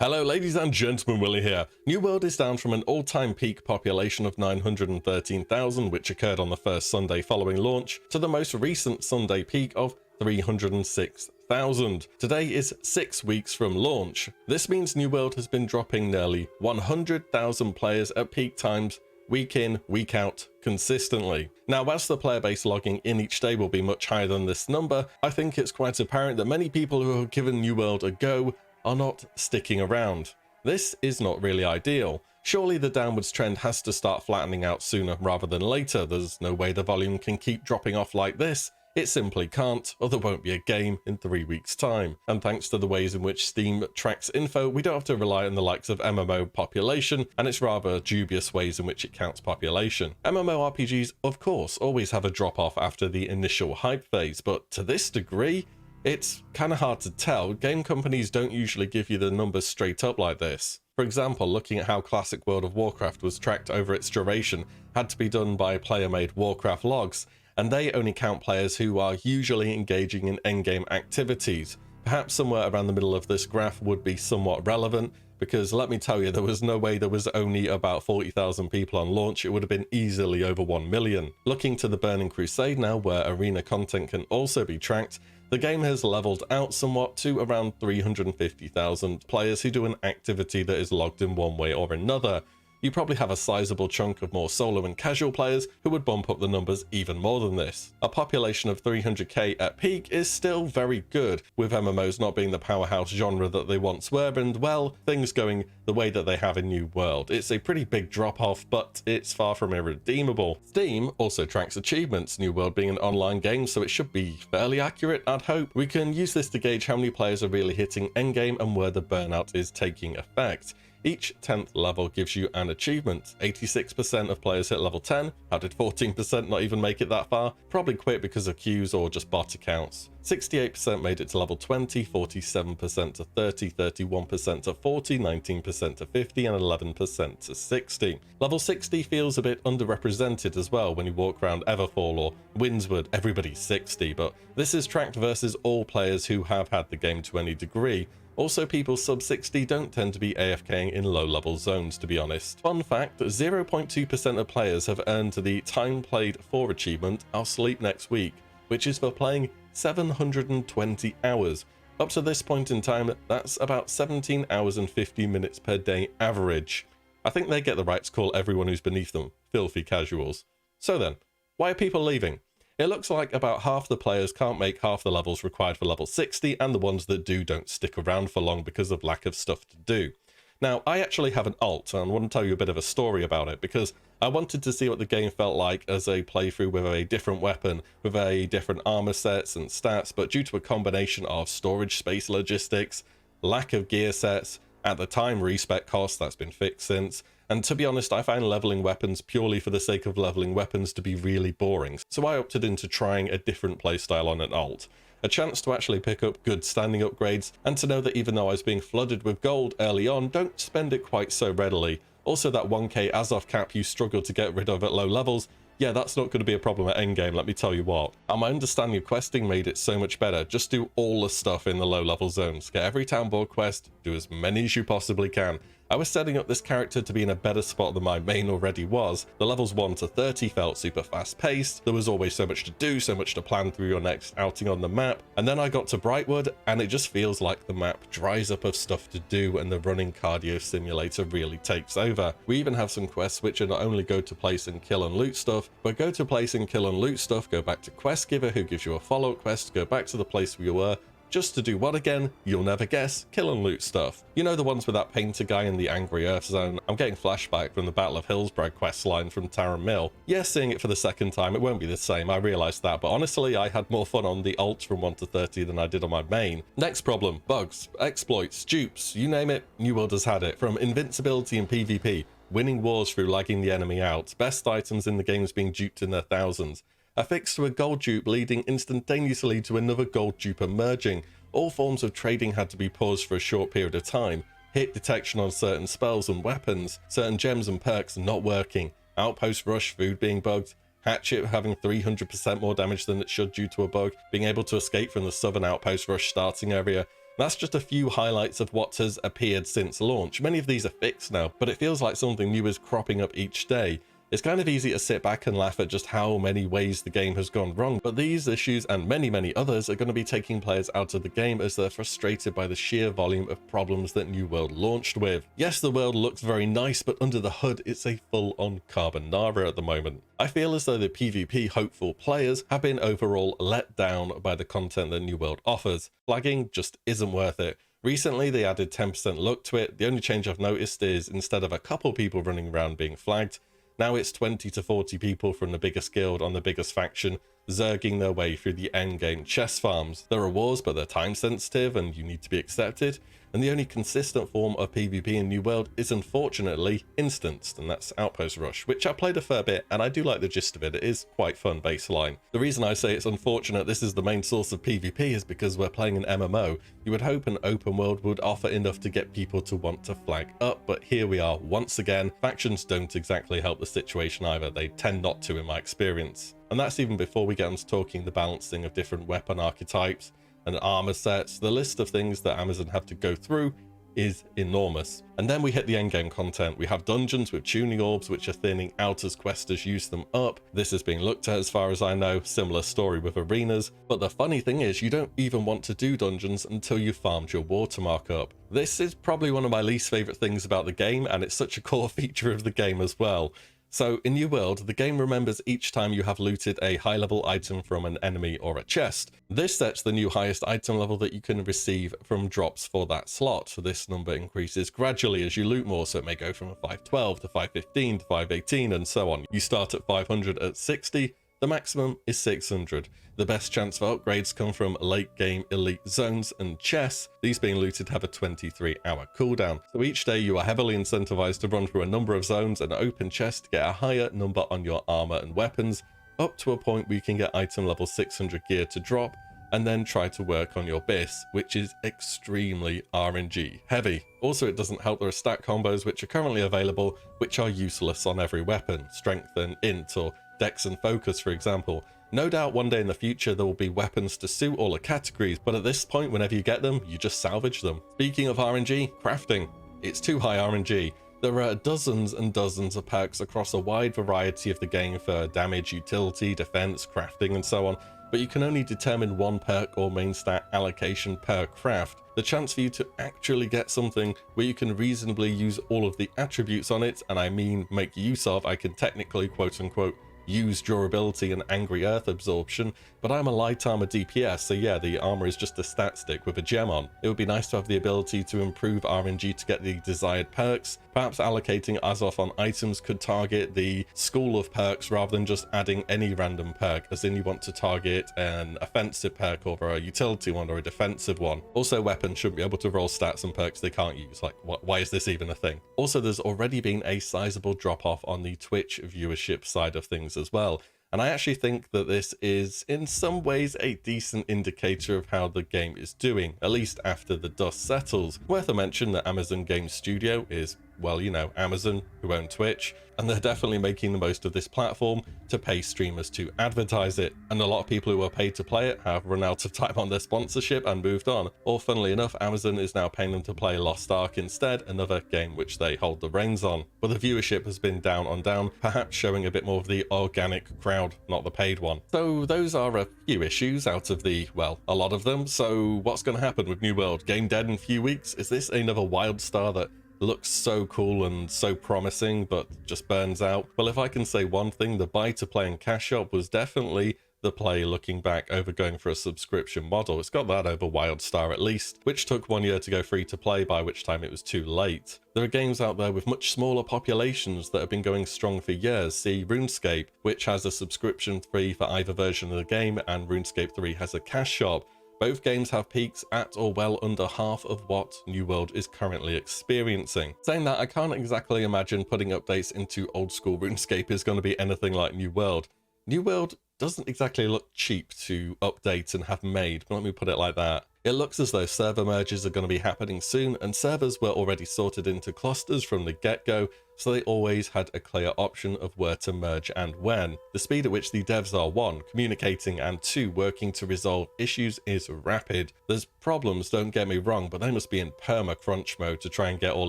Hello ladies and gentlemen, Willie here. New World is down from an all-time peak population of 913,000, which occurred on the first Sunday following launch, to the most recent Sunday peak of 306,000. Today is 6 weeks from launch. This means New World has been dropping nearly 100,000 players at peak times, week in, week out, consistently. Now, whilst the player base logging in each day will be much higher than this number, I think it's quite apparent that many people who have given New World a go are not sticking around. This is not really ideal. Surely the downwards trend has to start flattening out sooner rather than later. There's no way the volume can keep dropping off like this. It simply can't, or there won't be a game in 3 weeks' time. And thanks to the ways in which Steam tracks info, we don't have to rely on the likes of MMO population, and its rather dubious ways in which it counts population. MMORPGs, of course, always have a drop-off after the initial hype phase, but to this degree, it's kind of hard to tell. Game companies don't usually give you the numbers straight up like this. For example, looking at how classic World of Warcraft was tracked over its duration had to be done by player-made Warcraft logs, and they only count players who are usually engaging in endgame activities. Perhaps somewhere around the middle of this graph would be somewhat relevant, because let me tell you, there was no way there was only about 40,000 people on launch. It would have been easily over 1 million. Looking to the Burning Crusade now, where arena content can also be tracked, the game has leveled out somewhat to around 350,000 players who do an activity that is logged in one way or another. You probably have a sizable chunk of more solo and casual players who would bump up the numbers even more than this. A population of 300k at peak is still very good, with MMOs not being the powerhouse genre that they once were, and well, things going the way that they have in New World. It's a pretty big drop off, but it's far from irredeemable. Steam also tracks achievements, New World being an online game, so it should be fairly accurate, I'd hope. We can use this to gauge how many players are really hitting endgame and where the burnout is taking effect. Each 10th level gives you an achievement. 86% of players hit level 10. How did 14% not even make it that far? Probably quit because of queues or just bot accounts. 68% made it to level 20, 47% to 30, 31% to 40, 19% to 50, and 11% to 60. Level 60 feels a bit underrepresented as well when you walk around Everfall or Windswood. Everybody's 60, but this is tracked versus all players who have had the game to any degree. Also, people sub 60 don't tend to be AFKing in low-level zones, to be honest. Fun fact, 0.2% of players have earned the Time Played For achievement, I'll Sleep Next Week, which is for playing 720 hours. Up to this point in time, that's about 17 hours and 50 minutes per day average. I think they get the right to call everyone who's beneath them filthy casuals. So then, why are people leaving? It looks like about half the players can't make half the levels required for level 60, and the ones that do don't stick around for long because of lack of stuff to do. Now, I actually have an alt, and I want to tell you a bit of a story about it, because I wanted to see what the game felt like as a playthrough with a different weapon, with a different armor sets and stats, but due to a combination of storage space logistics, lack of gear sets, at the time respec cost that's been fixed since, and to be honest, I found leveling weapons purely for the sake of leveling weapons to be really boring, so I opted into trying a different playstyle on an alt. A chance to actually pick up good standing upgrades, and to know that even though I was being flooded with gold early on, don't spend it quite so readily. Also, that 1k Azov cap you struggle to get rid of at low levels, yeah, that's not going to be a problem at endgame, let me tell you what. And my understanding of questing made it so much better. Just do all the stuff in the low level zones. Get every town board quest, do as many as you possibly can. I was setting up this character to be in a better spot than my main already was. The levels 1 to 30 felt super fast paced, there was always so much to do, so much to plan through your next outing on the map, and then I got to Brightwood and it just feels like the map dries up of stuff to do and the running cardio simulator really takes over. We even have some quests which are not only go to place and kill and loot stuff, but go to place and kill and loot stuff, go back to quest giver who gives you a follow-up quest, go back to the place where you were, just to do what again? You'll never guess, kill and loot stuff. You know, the ones with that painter guy in the Angry Earth zone? I'm getting flashback from the Battle of Hillsborough quest line from Taran Mill. Yes, seeing it for the second time, it won't be the same, I realised that, but honestly, I had more fun on the alt from 1 to 30 than I did on my main. Next problem, bugs, exploits, dupes, you name it, New World has had it. From invincibility in PvP, winning wars through lagging the enemy out, best items in the games being duped in their thousands, a fix to a gold dupe leading instantaneously to another gold dupe emerging. All forms of trading had to be paused for a short period of time. Hit detection on certain spells and weapons, certain gems and perks not working, outpost rush food being bugged, hatchet having 300% more damage than it should due to a bug, being able to escape from the southern outpost rush starting area, That's just a few highlights of what has appeared since launch. Many of these are fixed now, but it feels like something new is cropping up each day. It's kind of easy to sit back and laugh at just how many ways the game has gone wrong, but these issues and many others are going to be taking players out of the game as they're frustrated by the sheer volume of problems that New World launched with. Yes, the world looks very nice, but under the hood it's a full-on carbonara at the moment. I feel as though the PvP hopeful players have been overall let down by the content that New World offers. Flagging just isn't worth it. Recently they added 10% luck to it. The only change I've noticed is instead of a couple people running around being flagged, now it's 20 to 40 people from the biggest guild on the biggest faction zerging their way through the endgame chest farms. There are wars, but they're time sensitive and you need to be accepted. And the only consistent form of PvP in New World is unfortunately instanced, and that's Outpost Rush, which I played a fair bit and I do like the gist of it. It is quite fun baseline. The reason I say it's unfortunate this is the main source of PvP is because we're playing an MMO. You would hope an open world would offer enough to get people to want to flag up, but here we are once again. Factions don't exactly help the situation either. They tend not to in my experience. And that's even before we get on to talking the balancing of different weapon archetypes and armor sets. The list of things that Amazon have to go through is enormous. And then we hit the endgame content. We have dungeons with tuning orbs which are thinning out as questers use them up. This is being looked at as far as I know. Similar story with arenas. But the funny thing is you don't even want to do dungeons until you've farmed your watermark up. This is probably one of my least favorite things about the game, and it's such a core feature of the game as well. So in New World, the game remembers each time you have looted a high level item from an enemy or a chest. This sets the new highest item level that you can receive from drops for that slot. So this number increases gradually as you loot more, so it may go from a 512 to 515 to 518 and so on. You start at 500 at 60, the maximum is 600. The best chance for upgrades come from late game elite zones and chests. These being looted have a 23-hour cooldown. So each day you are heavily incentivized to run through a number of zones and open chests to get a higher number on your armor and weapons, up to a point where you can get item level 600 gear to drop, and then try to work on your BIS, which is extremely RNG heavy. Also, it doesn't help there are stat combos which are currently available, which are useless on every weapon, strength and int or dex and focus for example. No doubt one day in the future there will be weapons to suit all the categories, but at this point whenever you get them, you just salvage them. Speaking of RNG, crafting. It's too high RNG. There are dozens and dozens of perks across a wide variety of the game for damage, utility, defense, crafting and so on, but you can only determine one perk or main stat allocation per craft. The chance for you to actually get something where you can reasonably use all of the attributes on it, and I mean make use of, I can technically quote unquote use durability and angry earth absorption, but I'm a light armor DPS, so yeah, the armor is just a stat stick with a gem on. It would be nice to have the ability to improve RNG to get the desired perks. Perhaps allocating Azoth on items could target the school of perks rather than just adding any random perk, as in you want to target an offensive perk or a utility one or a defensive one. Also, weapons shouldn't be able to roll stats and perks they can't use. Like, why is this even a thing? Also, there's already been a sizable drop off on the Twitch viewership side of things as well. And I actually think that this is in some ways a decent indicator of how the game is doing, at least after the dust settles. Worth a mention that Amazon Game Studio is, well, you know, Amazon, who own Twitch, and they're definitely making the most of this platform to pay streamers to advertise it. And a lot of people who are paid to play it have run out of time on their sponsorship and moved on. Or funnily enough, Amazon is now paying them to play Lost Ark instead, another game which they hold the reins on. But the viewership has been down on down, perhaps showing a bit more of the organic crowd, not the paid one. So those are a few issues out of the, well, a lot of them. So what's going to happen with New World? Game dead in a few weeks? Is this another wild star that looks so cool and so promising but just burns out? Well, if I can say one thing, the buy to play and cash shop was definitely the play looking back over going for a subscription model. It's got that over Wildstar at least, which took 1 year to go free to play, by which time it was too late. There are games out there with much smaller populations that have been going strong for years. See RuneScape, which has a subscription fee for either version of the game, and RuneScape 3 has a cash shop. Both games have peaks at or well under half of what New World is currently experiencing. Saying that, I can't exactly imagine putting updates into old school RuneScape is going to be anything like New World. New World doesn't exactly look cheap to update and have made, but let me put it like that. It looks as though server merges are going to be happening soon, and servers were already sorted into clusters from the get-go, so they always had a clear option of where to merge and when. The speed at which the devs are 1, communicating, and 2, working to resolve issues is rapid. There's problems, don't get me wrong, but they must be in perma-crunch mode to try and get all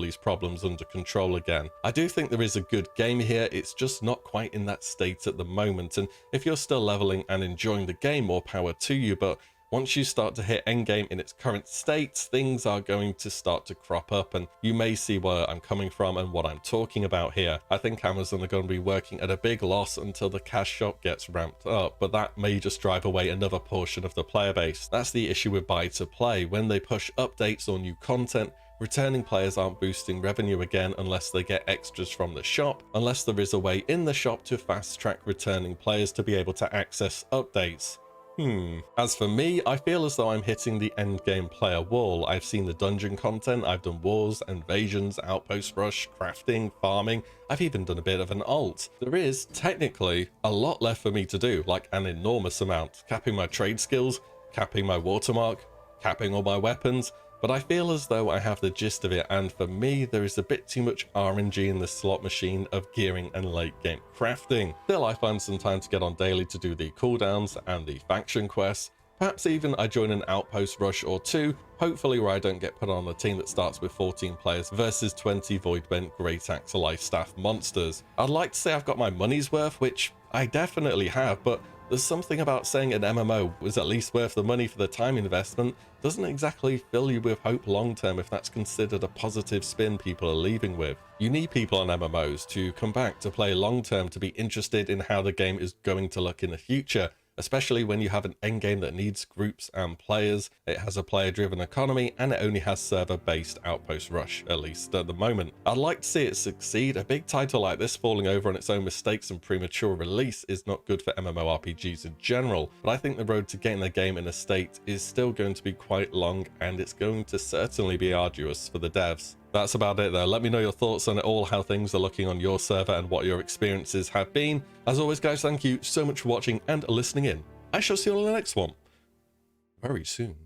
these problems under control again. I do think there is a good game here, it's just not quite in that state at the moment, and if you're still leveling and enjoying the game, more power to you, but once you start to hit Endgame in its current state, things are going to start to crop up, and you may see where I'm coming from and what I'm talking about here. I think Amazon are going to be working at a big loss until the cash shop gets ramped up, but that may just drive away another portion of the player base. That's the issue with buy to play. When they push updates or new content, returning players aren't boosting revenue again unless they get extras from the shop, unless there is a way in the shop to fast track returning players to be able to access updates. As for me, I feel as though I'm hitting the endgame player wall. I've seen the dungeon content, I've done wars, invasions, outpost rush, crafting, farming, I've even done a bit of an alt. There is, technically, a lot left for me to do, like an enormous amount. Capping my trade skills, capping my watermark, capping all my weapons, but I feel as though I have the gist of it, and for me, there is a bit too much RNG in the slot machine of gearing and late game crafting. Still, I find some time to get on daily to do the cooldowns and the faction quests. Perhaps even I join an outpost rush or 2, hopefully where I don't get put on a team that starts with 14 players versus 20 Voidbent Great Axe Life staff monsters. I'd like to say I've got my money's worth, which I definitely have, but there's something about saying an MMO was at least worth the money for the time investment doesn't exactly fill you with hope long term if that's considered a positive spin people are leaving with. You need people on MMOs to come back to play long term to be interested in how the game is going to look in the future, especially when you have an endgame that needs groups and players, it has a player-driven economy, and it only has server-based outpost rush, at least at the moment. I'd like to see it succeed. A big title like this falling over on its own mistakes and premature release is not good for MMORPGs in general, but I think the road to getting the game in a state is still going to be quite long, and it's going to certainly be arduous for the devs. That's about it though. Let me know your thoughts on it all, how things are looking on your server and what your experiences have been. As always guys, thank you so much for watching and listening in. I shall see you on the next one very soon.